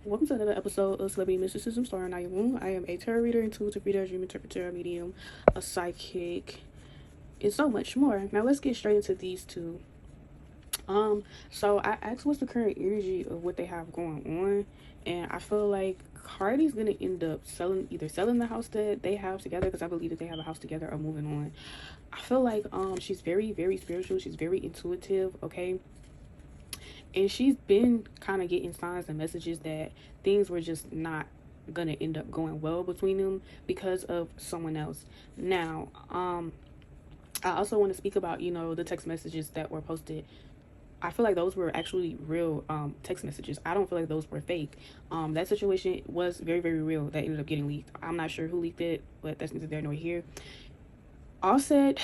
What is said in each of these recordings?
Welcome to another episode of Celebrity Mysticism starring Nayamoon. I am a tarot reader, intuitive reader, dream interpreter, medium, a psychic, and so much more. Now let's get straight into these two. So I asked what's the current energy of what they have going on, and I feel like Cardi's gonna end up selling the house that they have together because I believe that they have a house together or moving on. I feel like she's very very spiritual. She's very intuitive. Okay, and she's been kind of getting signs and messages that things were just not gonna end up going well between them because of someone else. Now, I also want to speak about the text messages that were posted. I feel like those were actually real text messages. I don't feel like those were fake. That situation was very very real. That ended up getting leaked. I'm not sure who leaked it, but that's neither there nor here. Offset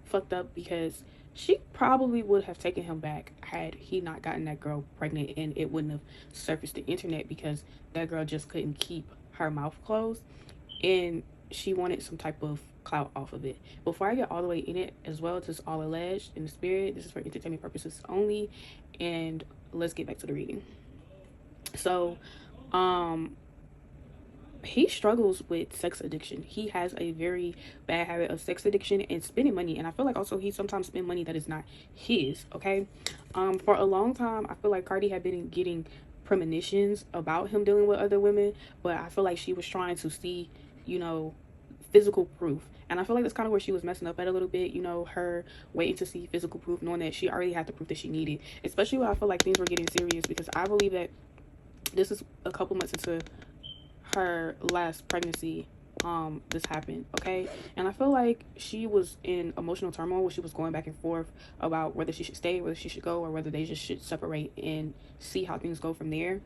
fucked up because she probably would have taken him back had he not gotten that girl pregnant, and it wouldn't have surfaced the internet because that girl just couldn't keep her mouth closed, and she wanted some type of clout off of it. Before I get all the way in it as well, this is all alleged in the spirit. This is for entertainment purposes only, and let's get back to the reading. So, um, he struggles with sex addiction. He has a very bad habit of sex addiction and spending money. And I feel like also he sometimes spend money that is not his. Okay. For a long time, I feel like Cardi had been getting premonitions about him dealing with other women, but I feel like she was trying to see, you know, physical proof. And I feel like that's kind of where she was messing up at a little bit, her waiting to see physical proof, knowing that she already had the proof that she needed, especially when I feel like things were getting serious because I believe that this is a couple months into her last pregnancy. This happened, okay? And I feel like she was in emotional turmoil where she was going back and forth about whether she should stay, whether she should go, or whether they just should separate and see how things go from there.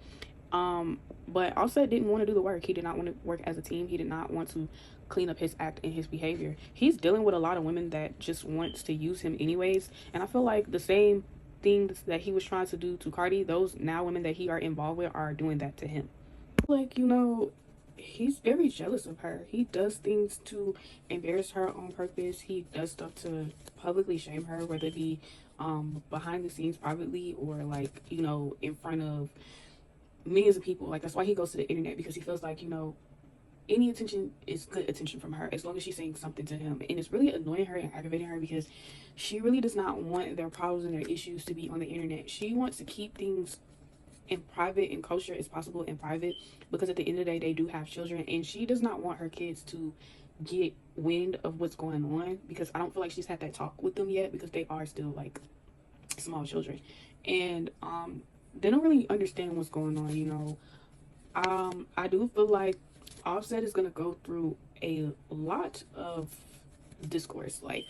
But Offset didn't want to do the work. He did not want to work as a team. He did not want to clean up his act and his behavior. He's dealing with a lot of women that just wants to use him anyways, and I feel like the same things that he was trying to do to Cardi, those now women that he are involved with are doing that to him. Like, he's very jealous of her. He does things to embarrass her on purpose. He does stuff to publicly shame her, whether it be behind the scenes privately or like, in front of millions of people. Like, that's why he goes to the internet, because he feels like, any attention is good attention from her as long as she's saying something to him. And it's really annoying her and aggravating her because she really does not want their problems and their issues to be on the internet. She wants to keep things in private and kosher as possible in private, because at the end of the day they do have children, and she does not want her kids to get wind of what's going on, because I don't feel like she's had that talk with them yet, because they are still like small children, and they don't really understand what's going on. I do feel like Offset is gonna go through a lot of discourse. Like,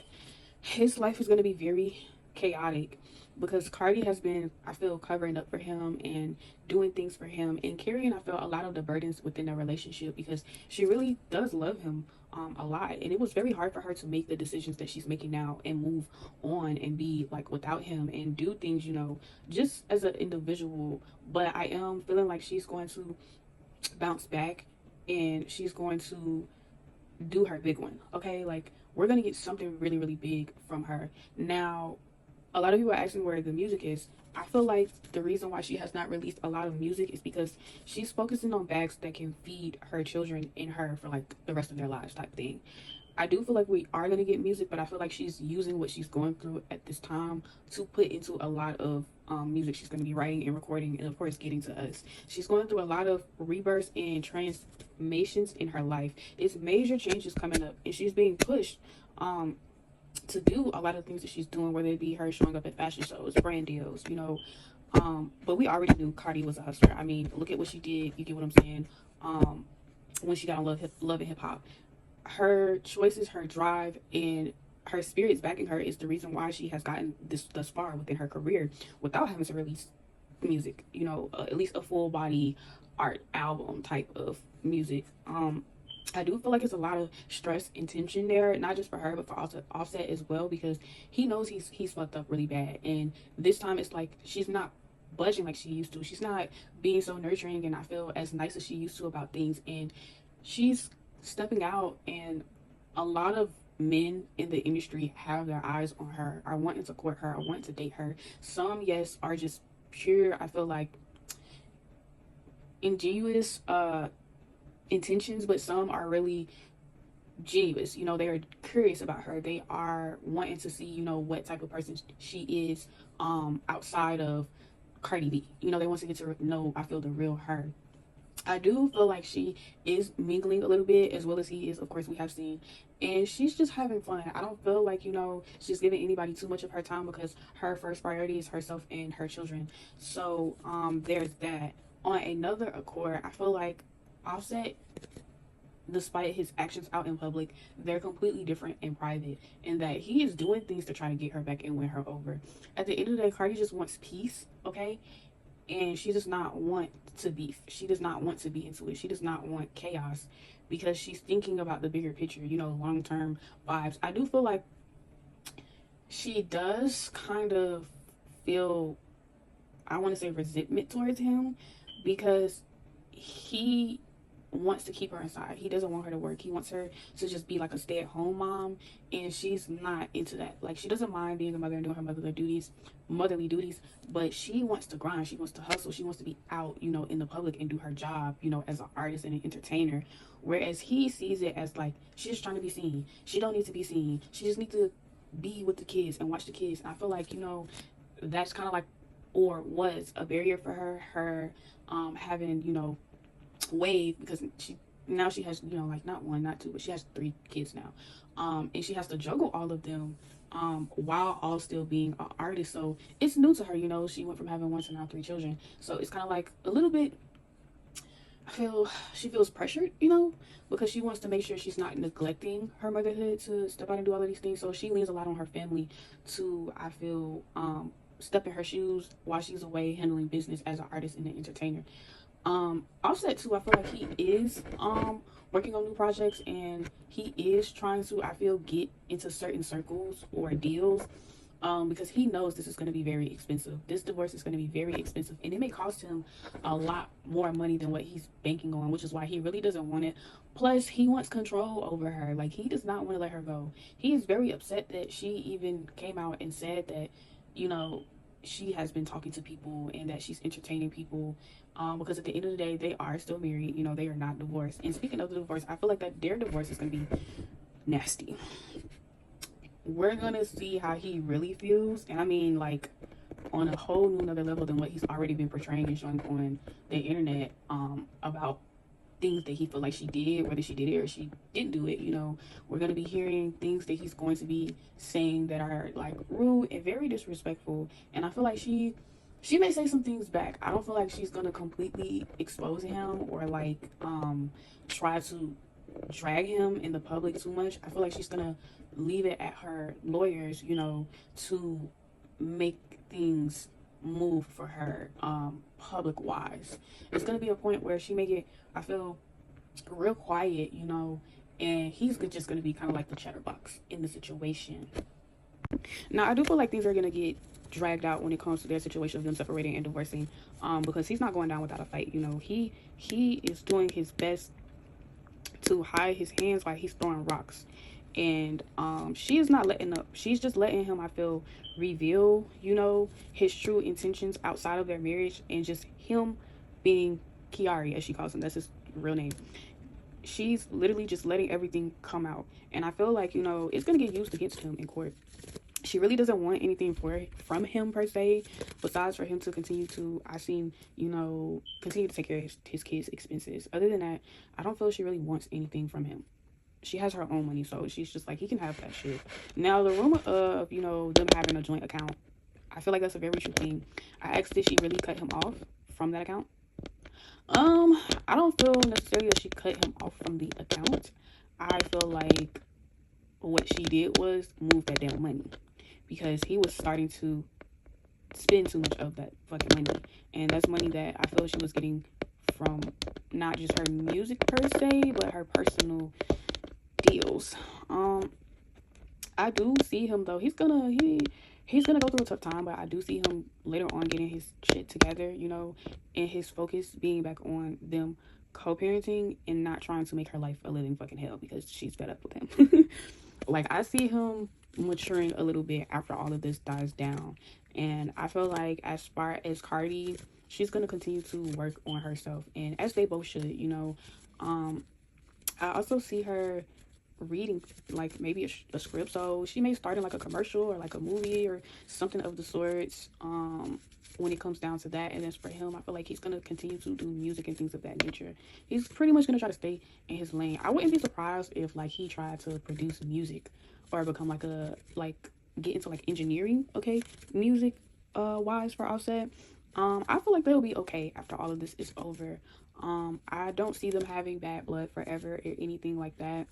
his life is gonna be very chaotic because Cardi has been, I feel, covering up for him and doing things for him and carrying, I feel, a lot of the burdens within their relationship, because she really does love him a lot, and it was very hard for her to make the decisions that she's making now and move on and be like without him and do things, just as an individual. But I am feeling like she's going to bounce back, and she's going to do her big one. Okay, like, we're gonna get something really really big from her. Now, a lot of people are asking where the music is. I feel like the reason why she has not released a lot of music is because she's focusing on bags that can feed her children and her for like the rest of their lives type thing. I do feel like we are going to get music, but I feel like she's using what she's going through at this time to put into a lot of music she's going to be writing and recording, and of course getting to us. She's going through a lot of rebirths and transformations in her life. It's major changes coming up, and she's being pushed to do a lot of things that she's doing, whether it be her showing up at fashion shows, brand deals, but we already knew Cardi was a hustler. I mean, look at what she did. You get what I'm saying? When she got on Love and Hip Hop, her choices, her drive, and her spirits backing her is the reason why she has gotten this thus far within her career without having to release music. At least a full body art album type of music. I do feel like it's a lot of stress and tension there, not just for her, but for Offset as well, because he knows he's fucked up really bad, and this time it's like she's not budging like she used to. She's not being so nurturing, and I feel as nice as she used to about things, and she's stepping out, and a lot of men in the industry have their eyes on her, are wanting to court her, are wanting to date her. Some, yes, are just pure, I feel like, ingenuous intentions, but some are really genuine. You know, they are curious about her. They are wanting to see, you know, what type of person she is outside of Cardi B. You know, they want to get to know, I feel, the real her. I do feel like she is mingling a little bit as well as he is, of course, we have seen. And she's just having fun. I don't feel like, you know, she's giving anybody too much of her time because her first priority is herself and her children. So there's that. On another accord, I feel like Offset, despite his actions out in public, they're completely different in private, in that he is doing things to try to get her back and win her over. At the end of the day, Cardi just wants peace, okay? And she does not want to beef. She does not want to be into it. She does not want chaos because she's thinking about the bigger picture, you know, long term vibes. I do feel like she does kind of feel, I want to say, resentment towards him because he wants to keep her inside. He doesn't want her to work. He wants her to just be like a stay-at-home mom, and she's not into that. Like, she doesn't mind being a mother and doing her motherly duties, but she wants to grind. She wants to hustle. She wants to be out, you know, in the public and do her job, you know, as an artist and an entertainer. Whereas he sees it as like, she's just trying to be seen. She don't need to be seen. She just needs to be with the kids and watch the kids. And I feel like, you know, that's kind of like, or was a barrier for her having, you know, wave, because she has, you know, like not one, not two, but she has 3 kids now, and she has to juggle all of them while all still being an artist. So it's new to her, you know. She went from having 1 to now 3 children, so it's kind of like a little bit, I feel she feels pressured, you know, because she wants to make sure she's not neglecting her motherhood to step out and do all of these things. So she leans a lot on her family to, I feel, step in her shoes while she's away handling business as an artist and an entertainer. Offset too, I feel like he is working on new projects, and he is trying to, I feel, get into certain circles or deals, because he knows this is going to be very expensive. This divorce is going to be very expensive, and it may cost him a lot more money than what he's banking on, which is why he really doesn't want it. Plus, he wants control over her. Like, he does not want to let her go. He is very upset that she even came out and said that, you know, she has been talking to people and that she's entertaining people, because at the end of the day, they are still married. You know, they are not divorced. And speaking of the divorce, I feel like that their divorce is going to be nasty. We're going to see how he really feels. And I mean, like, on a whole new another level than what he's already been portraying and showing on the internet, about things that he felt like she did, whether she did it or she didn't do it. You know, we're going to be hearing things that he's going to be saying that are like rude and very disrespectful. And I feel like she may say some things back. I don't feel like she's going to completely expose him or like try to drag him in the public too much. I feel like she's going to leave it at her lawyers, you know, to make things move for her public wise. It's going to be a point where she may get, I feel, real quiet, you know, and he's just going to be kind of like the chatterbox in the situation. Now, I do feel like things are going to get dragged out when it comes to their situation of them separating and divorcing, because he's not going down without a fight. You know, he is doing his best to hide his hands while he's throwing rocks, and she is not letting up. She's just letting him, I feel, reveal, you know, his true intentions outside of their marriage, and just him being Kiari, as she calls him. That's his real name. She's literally just letting everything come out, and I feel like, you know, it's gonna get used against him in court. She really doesn't want anything from him per se, besides for him to continue to, you know, continue to take care of his kids' expenses. Other than that, I don't feel she really wants anything from him. She has her own money, so she's just like, he can have that shit. Now, the rumor of, you know, them having a joint account, I feel like that's a very true thing. I asked, did she really cut him off from that account? I don't feel necessarily that she cut him off from the account. I feel like what she did was move that damn money, because he was starting to spend too much of that fucking money, and that's money that I feel she was getting from not just her music per se, but her personal deals. I do see him though. He's gonna go through a tough time, but I do see him later on getting his shit together, you know, and his focus being back on them co-parenting and not trying to make her life a living fucking hell because she's fed up with him. Like, I see him maturing a little bit after all of this dies down. And I feel like as far as Cardi, she's gonna continue to work on herself, and as they both should, I also see her reading like maybe a script, so she may start in like a commercial or like a movie or something of the sorts, when it comes down to that. And then for him, I feel like he's gonna continue to do music and things of that nature. He's pretty much gonna try to stay in his lane. I wouldn't be surprised if like he tried to produce music or become like a like get into like engineering, okay, music wise for Offset. I feel like they'll be okay after all of this is over. I don't see them having bad blood forever or anything like that.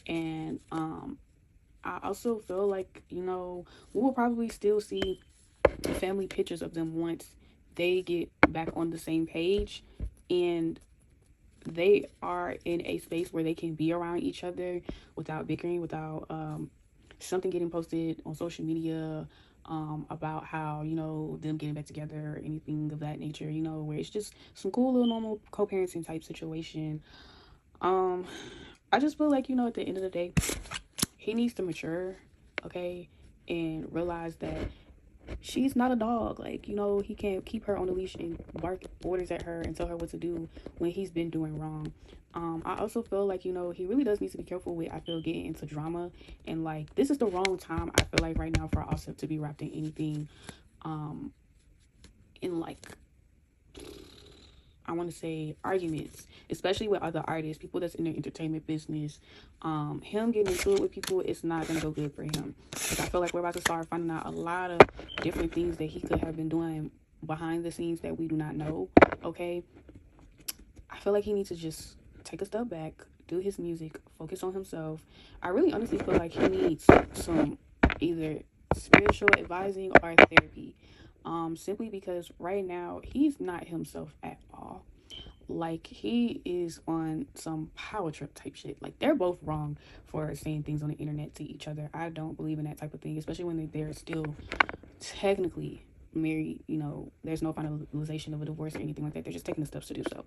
And I also feel like, we will probably still see family pictures of them once they get back on the same page and they are in a space where they can be around each other without bickering, without something getting posted on social media about how, them getting back together or anything of that nature, where it's just some cool little normal co-parenting type situation. um I just feel like, at the end of the day, he needs to mature, okay, and realize that she's not a dog. Like, he can't keep her on the leash and bark orders at her and tell her what to do when he's been doing wrong. I also feel like, he really does need to be careful with, I feel, getting into drama. And, like, this is the wrong time, I feel like, right now for Offset to be wrapped in anything, in, like, I want to say arguments, especially with other artists, people that's in the entertainment business. Him getting into it with people, it's not gonna go good for him. Like, I feel like we're about to start finding out a lot of different things that he could have been doing behind the scenes that we do not know. Okay, I feel like he needs to just take a step back, do his music, focus on himself. I really honestly feel like he needs some either spiritual advising or therapy. Simply because right now he's not himself at all. Like, he is on some power trip type shit. Like, they're both wrong for saying things on the internet to each other. I don't believe in that type of thing, especially when they're still technically married. There's no finalization of a divorce or anything like that. They're just taking the steps to do so.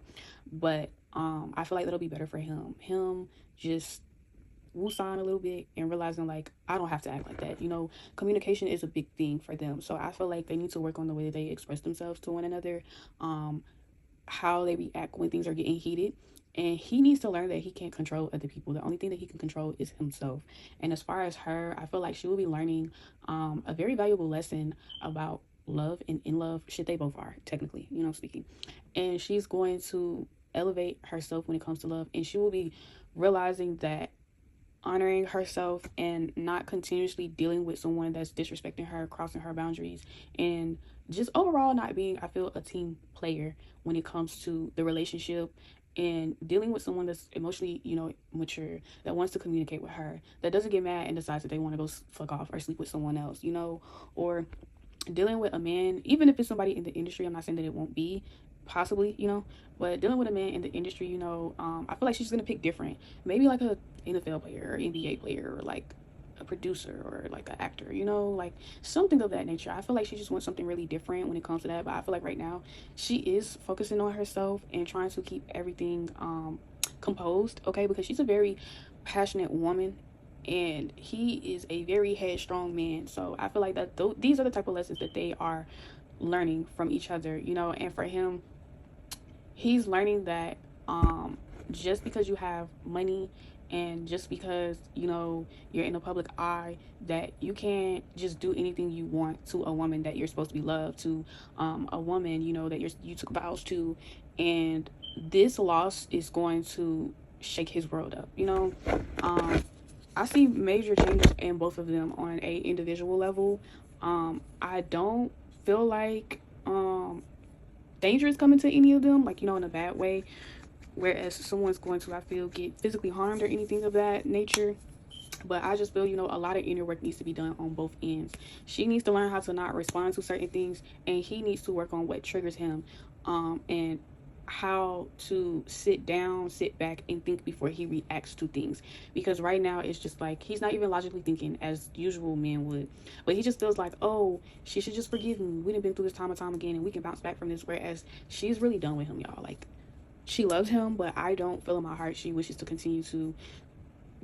But I feel like that'll be better for him just woosah a little bit and realizing, like, I don't have to act like that. Communication is a big thing for them. So I feel like they need to work on the way that they express themselves to one another, how they react when things are getting heated. And he needs to learn that he can't control other people. The only thing that he can control is himself. And as far as her, I feel like she will be learning a very valuable lesson about love and in love. Shit, they both are, technically, speaking. And she's going to elevate herself when it comes to love. And she will be realizing that honoring herself and not continuously dealing with someone that's disrespecting her, crossing her boundaries, and just overall not being, I feel, a team player when it comes to the relationship, and dealing with someone that's emotionally, mature, that wants to communicate with her, that doesn't get mad and decides that they want to go fuck off or sleep with someone else, or dealing with a man, even if it's somebody in the industry. I'm not saying that it won't be, possibly, but dealing with a man in the industry, I feel like she's gonna pick different. Maybe like a NFL player or NBA player or like a producer or like an actor, like something of that nature. I feel like she just wants something really different when it comes to that. But I feel like right now she is focusing on herself and trying to keep everything composed, okay, because she's a very passionate woman and he is a very headstrong man. So I feel like that these are the type of lessons that they are learning from each other, and for him, he's learning that just because you have money and just because you're in the public eye, that you can't just do anything you want to a woman that you're supposed to be loved to, a woman that you took vows to. And this loss is going to shake his world up. I see major changes in both of them on a individual level. I don't feel like danger is coming to any of them, like, in a bad way, whereas someone's going to, I feel, get physically harmed or anything of that nature. But I just feel, a lot of inner work needs to be done on both ends. She needs to learn how to not respond to certain things, and he needs to work on what triggers him, and how to sit down, sit back, and think before he reacts to things. Because right now it's just like he's not even logically thinking as usual men would, but he just feels like, oh, she should just forgive me. We done been through this time and time again, and we can bounce back from this. Whereas she's really done with him, y'all. Like, she loves him, but I don't feel in my heart she wishes to continue to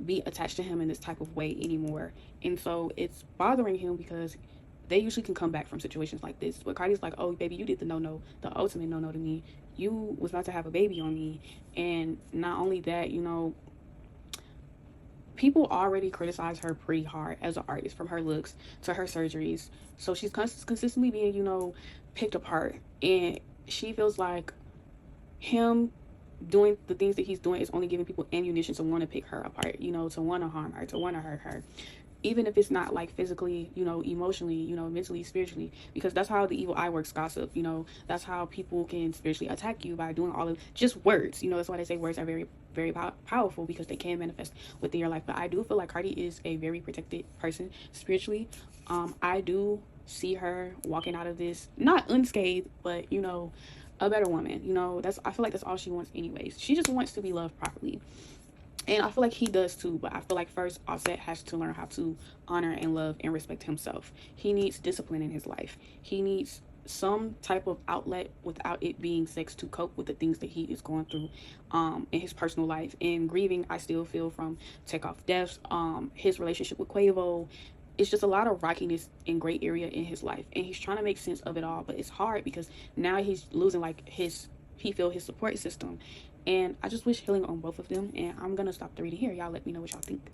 be attached to him in this type of way anymore. And so it's bothering him because they usually can come back from situations like this. But Cardi's like, oh, baby, you did the no-no, the ultimate no-no to me. You was about to have a baby on me. And not only that, you know, people already criticize her pretty hard as an artist, from her looks to her surgeries. So she's consistently being, you know, picked apart. And she feels like him doing the things that he's doing is only giving people ammunition to want to pick her apart, you know, to want to harm her, to want to hurt her, even if it's not like physically, you know, emotionally, you know, mentally, spiritually, because that's how the evil eye works, gossip. You know, that's how people can spiritually attack you, by doing all of just words. You know, that's why they say words are very, very powerful, because they can manifest within your life. But I do feel like Cardi is a very protected person spiritually. I do see her walking out of this not unscathed, but, you know, a better woman. You know, that's, I feel like that's all she wants anyways. She just wants to be loved properly. And I feel like he does too, but I feel like first Offset has to learn how to honor and love and respect himself. He needs discipline in his life. He needs some type of outlet without it being sex to cope with the things that he is going through in his personal life. And grieving, I still feel, from Takeoff deaths, his relationship with Quavo. It's just a lot of rockiness and gray area in his life. And he's trying to make sense of it all, but it's hard because now he's losing like his support system. And I just wish healing on both of them. And I'm gonna stop the reading here. Y'all let me know what y'all think.